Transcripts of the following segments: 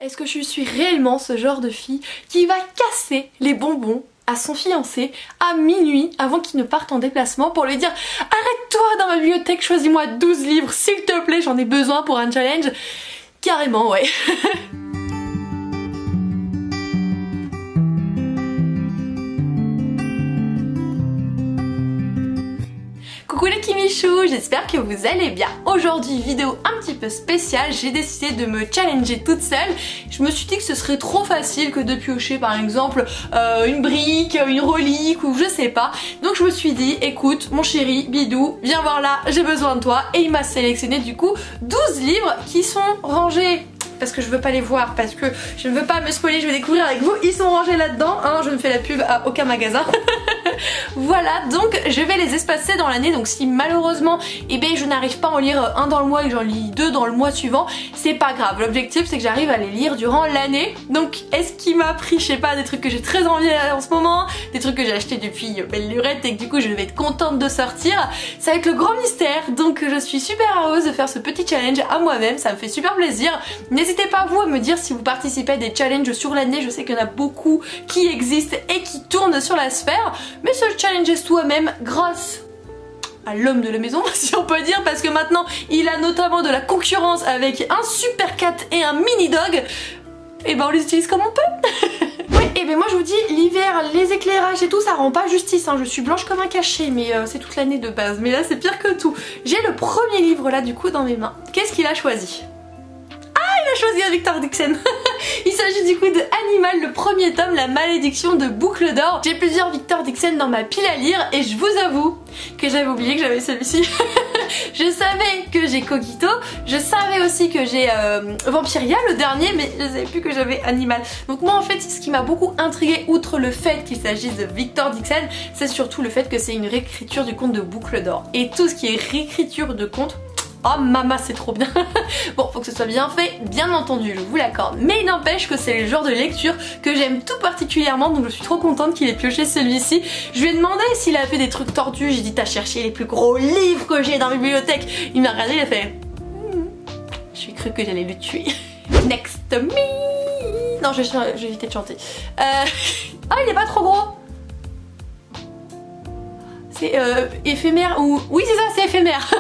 Est-ce que je suis réellement ce genre de fille qui va casser les bonbons à son fiancé à minuit avant qu'il ne parte en déplacement pour lui dire arrête-toi dans ma bibliothèque, choisis-moi 12 livres s'il te plaît, j'en ai besoin pour un challenge? Carrément, ouais. Coucou les Kimichou, j'espère que vous allez bien. Aujourd'hui, vidéo un petit peu spéciale, j'ai décidé de me challenger toute seule. Je me suis dit que ce serait trop facile que de piocher par exemple une brique, une relique ou je sais pas. Donc je me suis dit, écoute mon chéri, bidou, viens voir là, j'ai besoin de toi. Et il m'a sélectionné du coup 12 livres qui sont rangés. Parce que je veux pas les voir, parce que je ne veux pas me spoiler, je vais découvrir avec vous, ils sont rangés là-dedans, hein, je ne fais la pub à aucun magasin. Voilà, donc je vais les espacer dans l'année, donc si malheureusement je n'arrive pas à en lire un dans le mois et que j'en lis deux dans le mois suivant, c'est pas grave. L'objectif c'est que j'arrive à les lire durant l'année. Donc est-ce qu'il m'a pris, je sais pas, des trucs que j'ai très envie en ce moment, des trucs que j'ai acheté depuis belle lurette et que du coup je vais être contente de sortir, ça va être le grand mystère. Donc je suis super heureuse de faire ce petit challenge à moi-même, ça me fait super plaisir. N'hésitez pas vous à me dire si vous participez à des challenges sur l'année, je sais qu'il y en a beaucoup qui existent et qui tournent sur la sphère, mais se challenger soi-même grâce à l'homme de la maison, si on peut dire, parce que maintenant il a notamment de la concurrence avec un super cat et un mini dog, et ben on les utilise comme on peut. Oui, et ben moi je vous dis, l'hiver, les éclairages et tout, ça rend pas justice, hein. Je suis blanche comme un cachet, mais c'est toute l'année de base, mais là c'est pire que tout. J'ai le premier livre là du coup dans mes mains. Qu'est-ce qu'il a choisi? Il a choisi un Victor Dixon. Il s'agit du coup de Animal, le premier tome, La malédiction de Boucle d'Or. J'ai plusieurs Victor Dixon dans ma pile à lire et je vous avoue que j'avais oublié que j'avais celui-ci. Je savais que j'ai Cogito, je savais aussi que j'ai Vampiria le dernier, mais je savais plus que j'avais Animal. Donc moi en fait ce qui m'a beaucoup intriguée, outre le fait qu'il s'agisse de Victor Dixon, c'est surtout le fait que c'est une réécriture du conte de Boucle d'Or. Et tout ce qui est réécriture de conte, oh maman c'est trop bien. Bon, faut que ce soit bien fait, bien entendu, je vous l'accorde. Mais il n'empêche que c'est le genre de lecture que j'aime tout particulièrement, donc je suis trop contente qu'il ait pioché celui-ci. Je lui ai demandé s'il a fait des trucs tordus, j'ai dit t'as cherché les plus gros livres que j'ai dans la bibliothèque. Il m'a regardé, il a fait je suis cru que j'allais le tuer. Next me. Non, je vais éviter de chanter. Ah, il est pas trop gros. C'est éphémère ou... Oui c'est ça, c'est éphémère.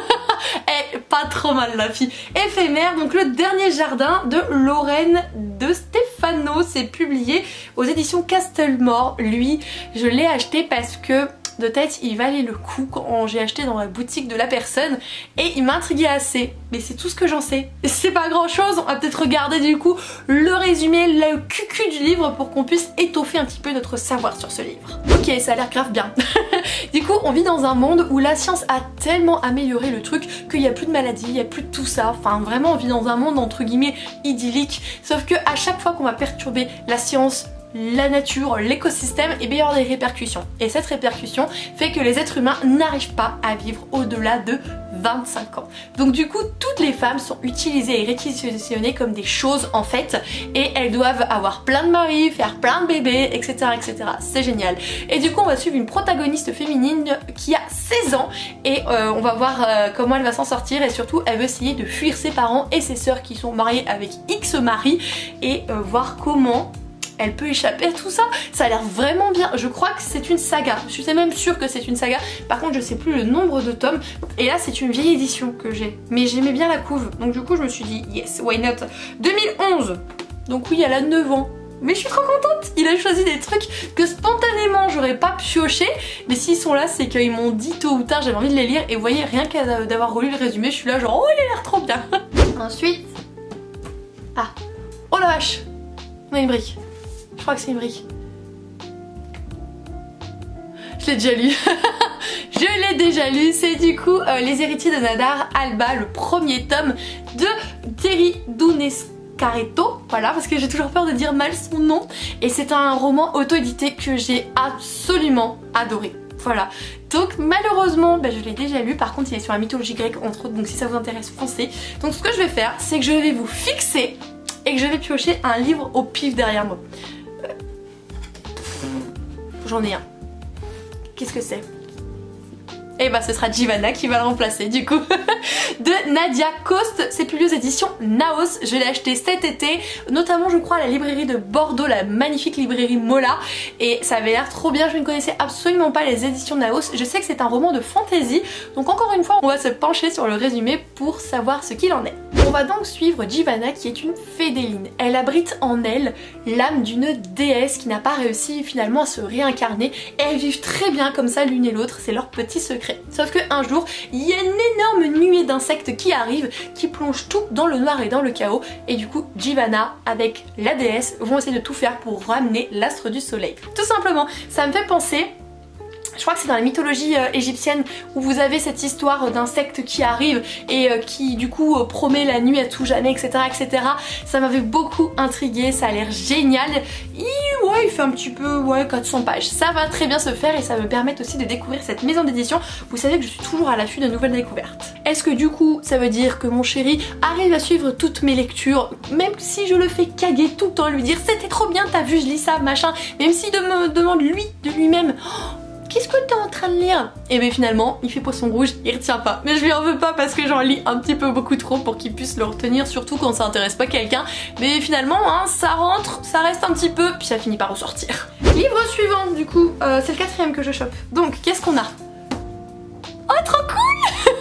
Eh, pas trop mal la fille. Éphémère, donc le dernier jardin de Lorraine de Stefano. C'est publié aux éditions Castlemore. Lui, je l'ai acheté parce que de tête il valait le coup quand j'ai acheté dans la boutique de la personne et il m'intriguait assez, mais c'est tout ce que j'en sais. C'est pas grand chose, on va peut-être regarder du coup le résumé, le cucu du livre pour qu'on puisse étoffer un petit peu notre savoir sur ce livre. Ok, ça a l'air grave bien. Du coup on vit dans un monde où la science a tellement amélioré le truc qu'il n'y a plus de maladies, il n'y a plus de tout ça, enfin vraiment on vit dans un monde entre guillemets idyllique, sauf que à chaque fois qu'on va perturber la science, la nature, l'écosystème, et bien il y aura des répercussions. Et cette répercussion fait que les êtres humains n'arrivent pas à vivre au-delà de 25 ans. Donc du coup toutes les femmes sont utilisées et réquisitionnées comme des choses en fait, et elles doivent avoir plein de maris, faire plein de bébés, etc. etc. C'est génial. Et du coup on va suivre une protagoniste féminine qui a 16 ans et on va voir comment elle va s'en sortir, et surtout elle veut essayer de fuir ses parents et ses sœurs qui sont mariées avec X maris et voir comment elle peut échapper à tout ça. Ça a l'air vraiment bien. Je crois que c'est une saga. Je suis même sûre que c'est une saga. Par contre je sais plus le nombre de tomes. Et là c'est une vieille édition que j'ai. Mais j'aimais bien la couve. Donc du coup je me suis dit yes, why not. 2011. Donc oui, elle a 9 ans. Mais je suis trop contente. Il a choisi des trucs que spontanément j'aurais pas pioché. Mais s'ils sont là c'est qu'ils m'ont dit tôt ou tard j'avais envie de les lire. Et vous voyez, rien qu'à d'avoir relu le résumé, je suis là genre oh il a l'air trop bien. Ensuite... Ah. Oh la vache. On a une brique. Je crois que c'est une brique. Je l'ai déjà lu. Je l'ai déjà lu. C'est du coup Les héritiers de Nadar Alba, le premier tome de Thierry Dounescaretto. Voilà, parce que j'ai toujours peur de dire mal son nom. Et c'est un roman auto-édité que j'ai absolument adoré. Voilà, donc malheureusement je l'ai déjà lu, par contre il est sur la mythologie grecque entre autres, donc si ça vous intéresse foncez. Donc ce que je vais faire c'est que je vais vous fixer et que je vais piocher un livre au pif derrière moi. J'en ai un. Qu'est-ce que c'est? et bah ce sera Giovanna qui va le remplacer du coup. De Nadia Coste, c'est publié aux éditions Naos, je l'ai acheté cet été, notamment je crois à la librairie de Bordeaux, la magnifique librairie Mola, et ça avait l'air trop bien, je ne connaissais absolument pas les éditions Naos, je sais que c'est un roman de fantasy, donc encore une fois on va se pencher sur le résumé pour savoir ce qu'il en est. On va donc suivre Giovanna qui est une fédéline. Elle abrite en elle l'âme d'une déesse qui n'a pas réussi finalement à se réincarner et elles vivent très bien comme ça l'une et l'autre, c'est leur petit secret. Sauf qu'un jour, il y a une énorme nuée d'insectes qui arrivent, qui plongent tout dans le noir et dans le chaos et du coup Giovanna avec la déesse vont essayer de tout faire pour ramener l'astre du soleil. Tout simplement, ça me fait penser... Je crois que c'est dans la mythologie égyptienne où vous avez cette histoire d'insectes qui arrivent et qui du coup promet la nuit à tout jamais, etc. etc. Ça m'avait beaucoup intriguée, ça a l'air génial. Et ouais, il fait un petit peu 400 pages. Ça va très bien se faire et ça me permet aussi de découvrir cette maison d'édition. Vous savez que je suis toujours à l'affût de nouvelles découvertes. Est-ce que du coup ça veut dire que mon chéri arrive à suivre toutes mes lectures, même si je le fais caguer tout le temps, lui dire c'était trop bien, t'as vu, je lis ça, machin, même s'il me demande lui, de lui-même, qu'est-ce que t'es en train de lire? Et bien finalement, il fait poisson rouge, il retient pas. Mais je lui en veux pas parce que j'en lis un petit peu beaucoup trop pour qu'il puisse le retenir, surtout quand ça intéresse pas quelqu'un. Mais finalement, hein, ça rentre, ça reste un petit peu, puis ça finit par ressortir. Livre suivant, du coup, c'est le 4e que je chope. Donc, qu'est-ce qu'on a? Oh, trop cool!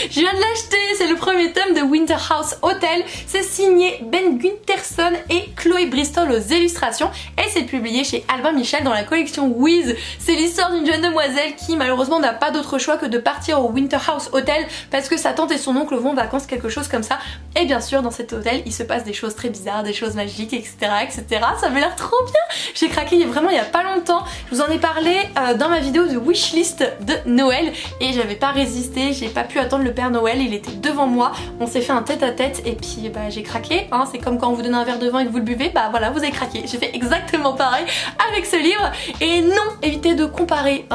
Je viens de l'acheter, c'est le premier tome de Winter House Hotel, c'est signé Ben Gunterson et Chloé Bristol aux illustrations et c'est publié chez Albin Michel dans la collection Wiz. C'est l'histoire d'une jeune demoiselle qui malheureusement n'a pas d'autre choix que de partir au Winter House Hotel parce que sa tante et son oncle vont en vacances, quelque chose comme ça. Et bien sûr dans cet hôtel il se passe des choses très bizarres, des choses magiques, etc. etc. Ça avait l'air trop bien. J'ai craqué vraiment il y a pas longtemps, je vous en ai parlé dans ma vidéo de wishlist de Noël et j'avais pas résisté, j'ai pas pu attendre le Père Noël, il était devant moi, on s'est fait un tête-à-tête et puis bah j'ai craqué, hein. C'est comme quand on vous donne un verre de vin et que vous le buvez, bah voilà vous avez craqué. J'ai fait exactement pareil avec ce livre et non, évitez de comparer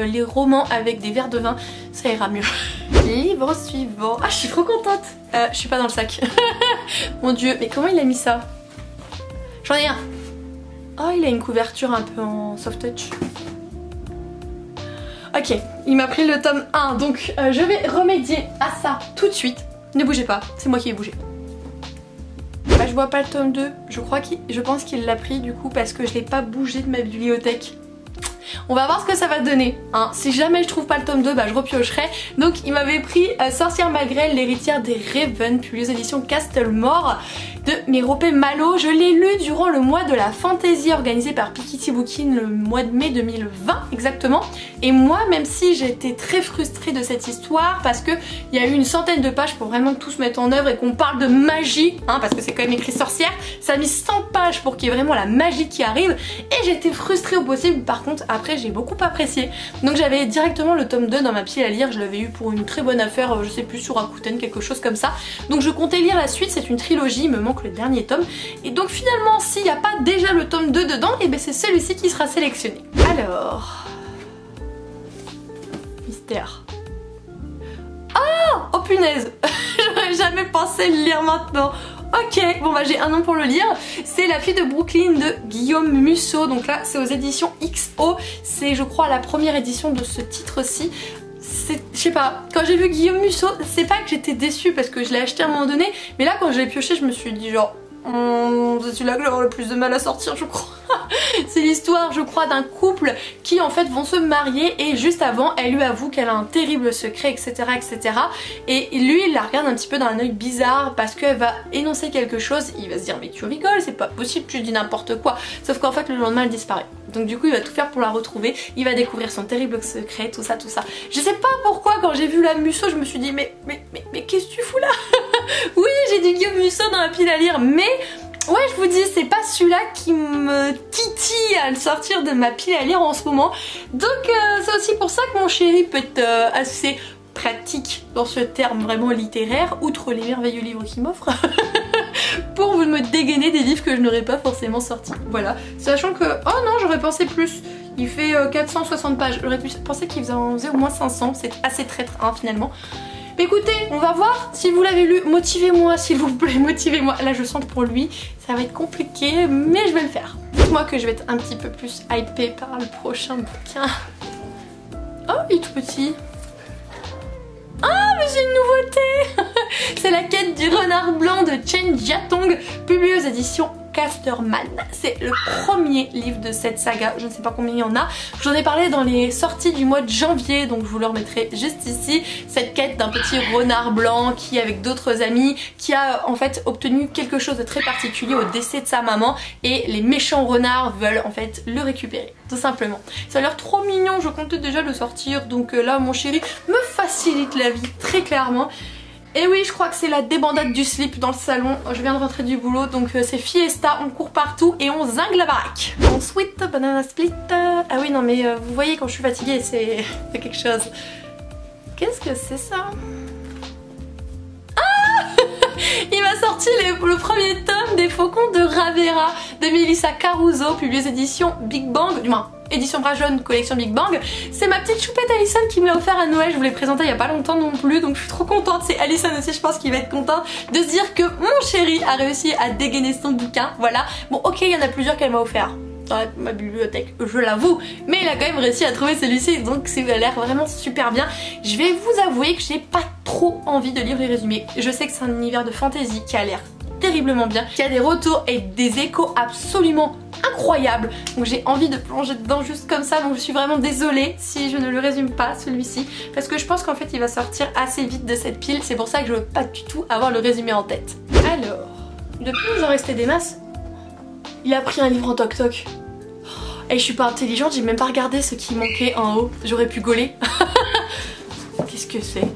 les romans avec des verres de vin, ça ira mieux. Livre suivant, ah je suis trop contente, je suis pas dans le sac. Mon dieu, mais comment il a mis ça? J'en ai un. Oh il a une couverture un peu en soft touch. Ok, il m'a pris le tome 1, donc je vais remédier à ça tout de suite. Ne bougez pas, c'est moi qui ai bougé. Bah, je vois pas le tome 2, je pense qu'il l'a pris du coup parce que je l'ai pas bougé de ma bibliothèque. On va voir ce que ça va donner, hein. Si jamais je trouve pas le tome 2, bah je repiocherai. Donc il m'avait pris Sorcière Magrelle, l'héritière des Raven, publié aux éditions Castlemore de Merope Malo. Je l'ai lu durant le mois de la fantaisie organisé par Piketty Bookin le mois de mai 2020 exactement. Et moi, même si j'étais très frustrée de cette histoire parce que il y a eu une centaine de pages pour vraiment tout se mettre en œuvre et qu'on parle de magie, hein, parce que c'est quand même écrit sorcière, ça a mis 100 pages pour qu'il y ait vraiment la magie qui arrive et j'étais frustrée au possible. Par contre après j'ai beaucoup apprécié, donc j'avais directement le tome 2 dans ma pile à lire, je l'avais eu pour une très bonne affaire, je sais plus sur Rakuten, quelque chose comme ça, donc je comptais lire la suite, c'est une trilogie, il me manque le dernier tome et donc finalement s'il n'y a pas déjà le tome 2 dedans, et ben c'est celui-ci qui sera sélectionné. Alors... mystère. Oh punaise. J'aurais jamais pensé le lire maintenant. Ok, bon bah j'ai un nom pour le lire. C'est La fille de Brooklyn de Guillaume Musso. Donc là c'est aux éditions XO. C'est je crois la première édition de ce titre-ci. Je sais pas, quand j'ai vu Guillaume Musso, c'est pas que j'étais déçue parce que je l'ai acheté à un moment donné, mais là quand je l'ai pioché je me suis dit genre c'est celui-là que je vais avoir le plus de mal à sortir je crois. C'est l'histoire je crois d'un couple qui en fait vont se marier et juste avant elle lui avoue qu'elle a un terrible secret, etc etc. Et lui il la regarde un petit peu d'un œil bizarre parce qu'elle va énoncer quelque chose, il va se dire mais tu rigoles, c'est pas possible, tu dis n'importe quoi. Sauf qu'en fait le lendemain elle disparaît. Donc du coup il va tout faire pour la retrouver, il va découvrir son terrible secret, tout ça. Je sais pas pourquoi quand j'ai vu la Musso je me suis dit mais qu'est-ce que tu fous là? Oui j'ai du Guillaume Musso dans la pile à lire mais... ouais je vous dis c'est pas celui-là qui me titille à le sortir de ma pile à lire en ce moment. Donc c'est aussi pour ça que mon chéri peut être assez pratique dans ce terme vraiment littéraire, outre les merveilleux livres qu'il m'offre, pour vous me dégainer des livres que je n'aurais pas forcément sortis. Voilà, sachant que, oh non j'aurais pensé plus, il fait 460 pages, j'aurais pensé qu'il en faisait au moins 500, c'est assez traître hein, finalement. Mais écoutez, on va voir si vous l'avez lu, motivez-moi s'il vous plaît, motivez-moi. Là je sens que pour lui ça va être compliqué mais je vais le faire. Dites-moi que je vais être un petit peu plus hypée par le prochain bouquin. Oh il est tout petit. Ah mais c'est une nouveauté. C'est la quête du renard blanc de Chen Jiatong, publiée aux éditions Casterman. C'est le premier livre de cette saga, je ne sais pas combien il y en a. J'en ai parlé dans les sorties du mois de janvier, donc je vous le remettrai juste ici. Cette quête d'un petit renard blanc qui, avec d'autres amis, qui a en fait obtenu quelque chose de très particulier au décès de sa maman, et les méchants renards veulent en fait le récupérer, tout simplement. Ça a l'air trop mignon, je comptais déjà le sortir, donc là mon chéri me facilite la vie très clairement. Et oui, je crois que c'est la débandade du slip dans le salon. Je viens de rentrer du boulot, donc c'est fiesta, on court partout et on zingue la baraque. Mon sweet banana split. Ah oui, non mais vous voyez quand je suis fatiguée, c'est quelque chose. Qu'est-ce que c'est ça? Ah il m'a sorti le premier tome des Faucons de Ravera de Melissa Caruso, publié aux éditions Big Bang, du moins édition bras jaune, collection Big Bang. C'est ma petite choupette Alison qui me l'a offert à Noël, je vous l'ai présenté il y a pas longtemps non plus, donc je suis trop contente. C'est Alison aussi, je pense qu'il va être content de se dire que mon chéri a réussi à dégainer son bouquin, voilà. Bon ok, il y en a plusieurs qu'elle m'a offert dans ma bibliothèque, je l'avoue, mais il a quand même réussi à trouver celui-ci, donc ça a l'air vraiment super bien. Je vais vous avouer que j'ai pas trop envie de lire les résumés. Je sais que c'est un univers de fantasy qui a l'air terriblement bien, qui a des retours et des échos absolument incroyables, donc j'ai envie de plonger dedans juste comme ça, donc je suis vraiment désolée si je ne le résume pas celui-ci, parce que je pense qu'en fait il va sortir assez vite de cette pile, c'est pour ça que je veux pas du tout avoir le résumé en tête. Alors, depuis il nous en restait des masses. Il a pris un livre en toc-toc. Et je suis pas intelligente, j'ai même pas regardé ce qui manquait en haut, j'aurais pu gauler. Qu'est-ce que c'est?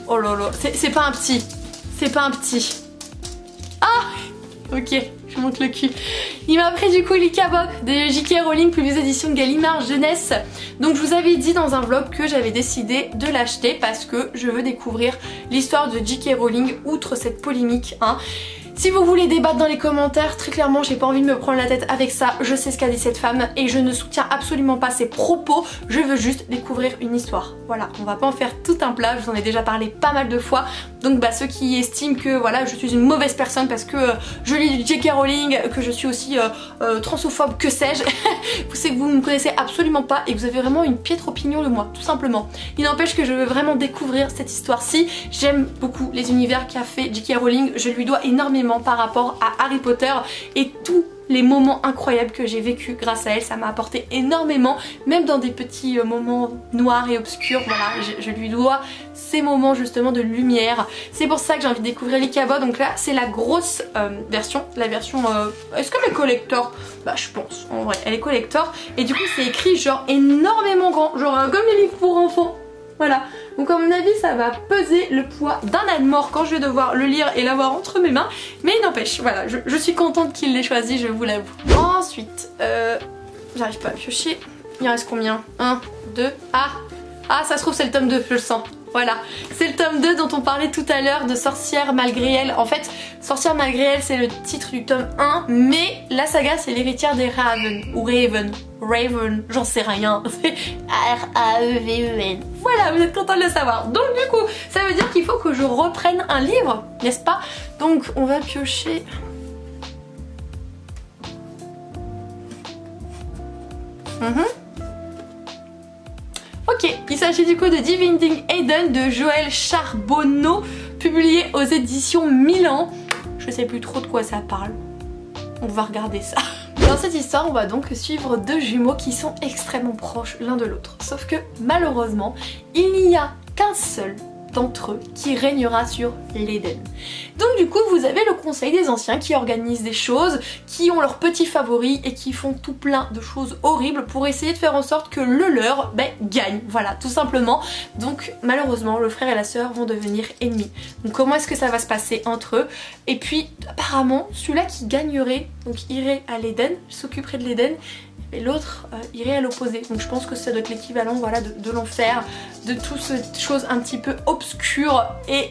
Oh là là, c'est pas un petit, c'est pas un petit. Ah ok, je monte le cul. Il m'a pris du coup l'Ikabok de J.K. Rowling, plus édition de Gallimard Jeunesse. Donc je vous avais dit dans un vlog que j'avais décidé de l'acheter parce que je veux découvrir l'histoire de J.K. Rowling outre cette polémique, hein. Si vous voulez débattre dans les commentaires, très clairement j'ai pas envie de me prendre la tête avec ça, je sais ce qu'a dit cette femme et je ne soutiens absolument pas ses propos, je veux juste découvrir une histoire. Voilà, on va pas en faire tout un plat, je vous en ai déjà parlé pas mal de fois, donc bah ceux qui estiment que voilà je suis une mauvaise personne parce que je lis du J.K. Rowling, que je suis aussi transophobe, que sais-je, c'est que vous ne me connaissez absolument pas et que vous avez vraiment une piètre opinion de moi, tout simplement. Il n'empêche que je veux vraiment découvrir cette histoire-ci, j'aime beaucoup les univers qu'a fait J.K. Rowling, je lui dois énormément par rapport à Harry Potter et tous les moments incroyables que j'ai vécu grâce à elle, ça m'a apporté énormément, même dans des petits moments noirs et obscurs, voilà, je lui dois ces moments justement de lumière. C'est pour ça que j'ai envie de découvrir l'Ikabok, donc là c'est la grosse version, la version, est-ce qu'elle est collector? Bah je pense, en vrai, elle est collector, et du coup c'est écrit genre énormément grand, genre comme les livres pour enfants. Voilà, donc à mon avis ça va peser le poids d'un âne mort quand je vais devoir le lire et l'avoir entre mes mains. Mais il n'empêche, voilà, je suis contente qu'il l'ait choisi, je vous l'avoue. Ensuite, j'arrive pas à piocher. Il en reste combien? 1, 2, ah ça se trouve c'est le tome 2, je le sens. Voilà, c'est le tome 2 dont on parlait tout à l'heure de Sorcière malgré elle. En fait, Sorcière malgré elle c'est le titre du tome 1, mais la saga c'est l'héritière des Raven, ou Raven, j'en sais rien, c'est R-A-E-V-E-N. Voilà, vous êtes content de le savoir. Donc du coup, ça veut dire qu'il faut que je reprenne un livre, n'est-ce pas? Donc on va piocher... Ok, il s'agit du coup de Dividing Eden de Joël Charbonneau, publié aux éditions Milan. Je sais plus trop de quoi ça parle. On va regarder ça. Dans cette histoire, on va donc suivre deux jumeaux qui sont extrêmement proches l'un de l'autre. Sauf que malheureusement, il n'y a qu'un seul d'entre eux qui régnera sur l'Éden. Donc du coup vous avez le conseil des anciens qui organisent des choses, qui ont leurs petits favoris et qui font tout plein de choses horribles pour essayer de faire en sorte que le leur gagne, voilà tout simplement. Donc malheureusement le frère et la sœur vont devenir ennemis. Donc comment est-ce que ça va se passer entre eux? Et puis apparemment celui-là qui gagnerait donc irait à l'Éden, s'occuperait de l'Éden, et l'autre irait à l'opposé. Donc je pense que ça doit être l'équivalent voilà, de l'enfer, de toutes ces choses un petit peu obscures et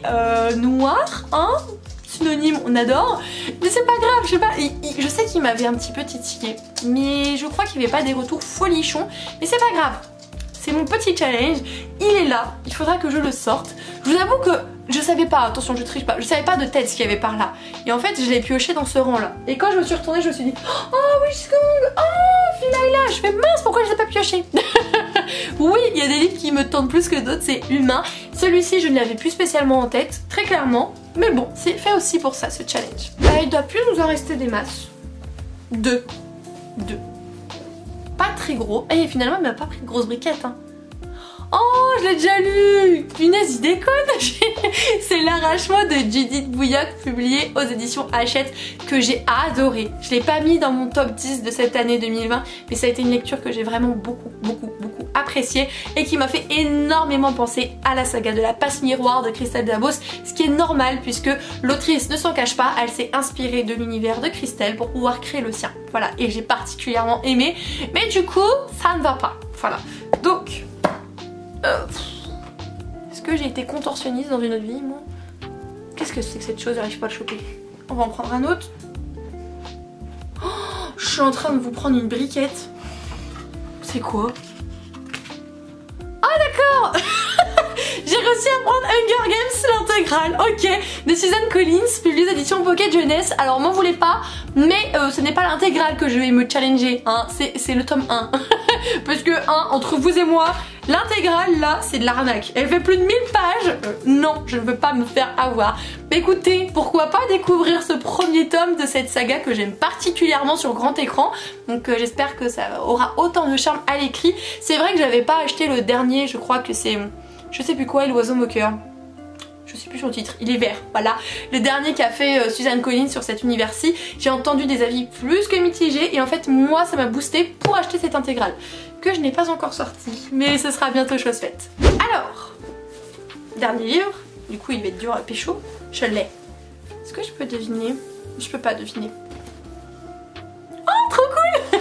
noires, hein, synonyme on adore. Mais c'est pas grave, je sais pas, je sais qu'il m'avait un petit peu titillé, mais je crois qu'il n'y avait pas des retours folichons, mais c'est pas grave. C'est mon petit challenge, il est là, il faudra que je le sorte. Je vous avoue que je savais pas, attention je triche pas, je savais pas de tête ce qu'il y avait par là. Et en fait je l'ai pioché dans ce rang là. Et quand je me suis retournée je me suis dit oh Wishkong, oh Finaïla, je fais mince pourquoi je l'ai pas pioché. Oui, il y a des livres qui me tentent plus que d'autres, c'est humain. Celui-ci, je ne l'avais plus spécialement en tête, très clairement. Mais bon, c'est fait aussi pour ça, ce challenge. Il doit plus nous en rester des masses. Deux. Pas très gros. Et finalement, il m'a pas pris de grosse briquette, hein. Oh, je l'ai déjà lu! Punaise, il déconne! C'est L'arrachement de Judith Bouilloc, publié aux éditions Hachette, que j'ai adoré. Je l'ai pas mis dans mon top 10 de cette année 2020, mais ça a été une lecture que j'ai vraiment beaucoup appréciée et qui m'a fait énormément penser à la saga de la passe miroir de Christelle Dabos, ce qui est normal puisque l'autrice ne s'en cache pas, elle s'est inspirée de l'univers de Christelle pour pouvoir créer le sien. Voilà, et j'ai particulièrement aimé, mais du coup, ça ne va pas. Voilà, donc... Est-ce que j'ai été contorsionniste dans une autre vie, moi? Qu'est-ce que c'est que cette chose? J'arrive pas à le choper. On va en prendre un autre. Oh, je suis en train de vous prendre une briquette. C'est quoi? Ah d'accord. J'ai réussi à prendre Hunger Games l'intégrale, ok, de Suzanne Collins, publié aux éditions Pocket Jeunesse. Alors m'en voulez pas, mais ce n'est pas l'intégrale que je vais me challenger, hein. C'est le tome 1. Parce que, entre vous et moi, l'intégrale là, c'est de l'arnaque. Elle fait plus de 1000 pages. Non, je ne veux pas me faire avoir. Mais écoutez, pourquoi pas découvrir ce premier tome de cette saga que j'aime particulièrement sur grand écran. Donc j'espère que ça aura autant de charme à l'écrit. C'est vrai que j'avais pas acheté le dernier, je crois que c'est... Je sais plus quoi, l'oiseau moqueur. Je sais plus son titre, il est vert, voilà. Le dernier qu'a fait Suzanne Collins sur cet univers-ci. J'ai entendu des avis plus que mitigés et en fait moi ça m'a boosté pour acheter cette intégrale. Que je n'ai pas encore sorti, mais ce sera bientôt chose faite. Alors, dernier livre, du coup il va être dur à pécho, je l'ai. Est-ce que je peux deviner? Je peux pas deviner. Oh trop cool.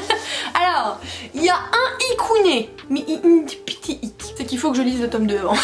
Alors, il y a un Ikune, mais un petit hic. C'est qu'il faut que je lise le tome 2 avant.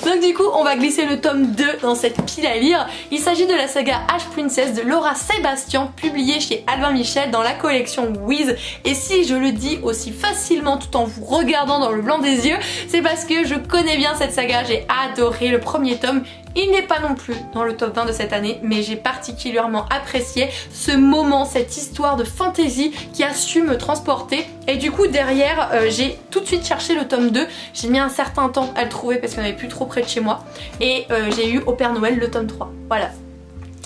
Donc du coup on va glisser le tome 2 dans cette pile à lire. Il s'agit de la saga Ash Princess de Laura Sébastien, publiée chez Albin Michel dans la collection Wiz. Et si je le dis aussi facilement tout en vous regardant dans le blanc des yeux, c'est parce que je connais bien cette saga, j'ai adoré le premier tome. Il n'est pas non plus dans le top 20 de cette année, mais j'ai particulièrement apprécié ce moment, cette histoire de fantasy qui a su me transporter. Et du coup derrière, j'ai tout de suite cherché le tome 2. J'ai mis un certain temps à le trouver parce qu'il n'y en avait plus trop près de chez moi. Et j'ai eu au Père Noël le tome 3. Voilà.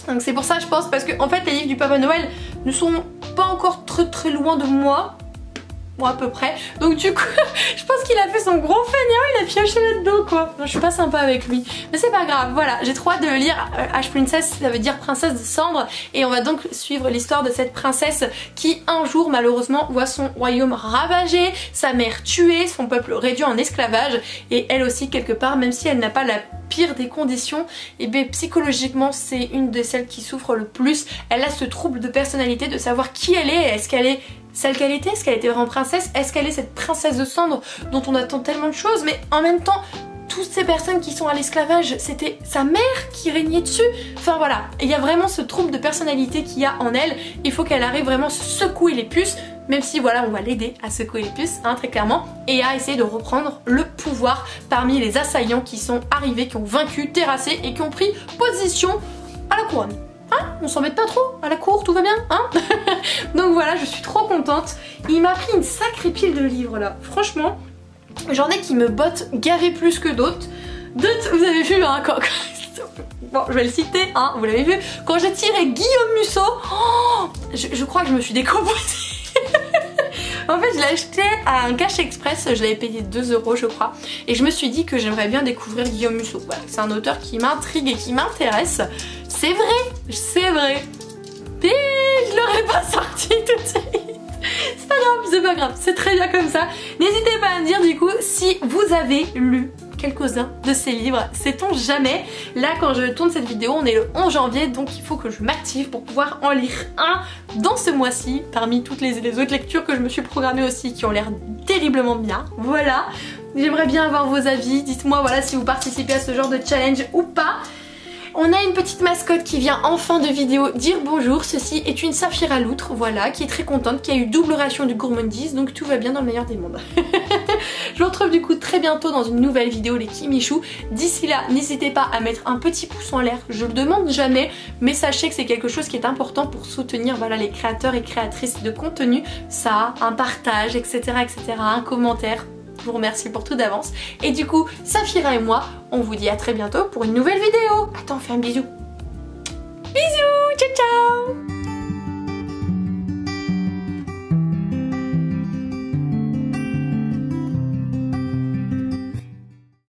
Donc c'est pour ça je pense, parce que en fait les livres du Papa Noël ne sont pas encore très loin de moi. Bon, à peu près. Donc du coup, je pense qu'il a fait son gros fainéant, il a pioché là-dedans quoi. Non, je suis pas sympa avec lui. Mais c'est pas grave, voilà. J'ai trop hâte de lire Ash Princess, ça veut dire princesse de cendre. Et on va donc suivre l'histoire de cette princesse qui un jour malheureusement voit son royaume ravagé, sa mère tuée, son peuple réduit en esclavage. Et elle aussi quelque part, même si elle n'a pas la pire des conditions, et bien psychologiquement c'est une de celles qui souffre le plus. Elle a ce trouble de personnalité de savoir qui elle est. Est-ce qu'elle est celle qu'elle était? Est-ce qu'elle était vraiment princesse? Est-ce qu'elle est cette princesse de cendre dont on attend tellement de choses? Mais en même temps, toutes ces personnes qui sont à l'esclavage, c'était sa mère qui régnait dessus. Enfin voilà, il y a vraiment ce trouble de personnalité qu'il y a en elle. Il faut qu'elle arrive vraiment à se secouer les puces, même si voilà, on va l'aider à secouer les puces, hein, très clairement, et à essayer de reprendre le pouvoir parmi les assaillants qui sont arrivés, qui ont vaincu, terrassé et qui ont pris position à la couronne. Hein? On s'embête pas trop à la cour, tout va bien, hein? Donc voilà, je suis trop contente. Il m'a pris une sacrée pile de livres là. Franchement, j'en ai qui me bottent gavé plus que d'autres. D'autres, vous avez vu, hein, quand... Bon, je vais le citer, hein, vous l'avez vu. Quand j'ai tiré Guillaume Musso, oh, je crois que je me suis décomposée. En fait, je l'ai acheté à un cash express, je l'avais payé 2 € je crois. Et je me suis dit que j'aimerais bien découvrir Guillaume Musso. Voilà, c'est un auteur qui m'intrigue et qui m'intéresse. C'est vrai, c'est vrai. Mais je l'aurais pas sorti tout de suite. C'est pas grave, c'est très bien comme ça. N'hésitez pas à me dire du coup si vous avez lu quelques-uns de ces livres, sait-on jamais. Là quand je tourne cette vidéo on est le 11 janvier, donc il faut que je m'active pour pouvoir en lire un dans ce mois-ci, parmi toutes les autres lectures que je me suis programmée aussi qui ont l'air terriblement bien. Voilà, j'aimerais bien avoir vos avis, dites-moi voilà si vous participez à ce genre de challenge ou pas. On a une petite mascotte qui vient en fin de vidéo dire bonjour. Ceci est une saphir à loutre, voilà, qui est très contente, qui a eu double ration du gourmandise, donc tout va bien dans le meilleur des mondes. Je vous retrouve du coup très bientôt dans une nouvelle vidéo les Kimichou. D'ici là, n'hésitez pas à mettre un petit pouce en l'air, je le demande jamais, mais sachez que c'est quelque chose qui est important pour soutenir voilà, les créateurs et créatrices de contenu. Ça, un partage, etc., etc., un commentaire. Je vous remercie pour tout d'avance. Et du coup, Saphira et moi, on vous dit à très bientôt pour une nouvelle vidéo. Attends, fais un bisou. Bisous, ciao ciao.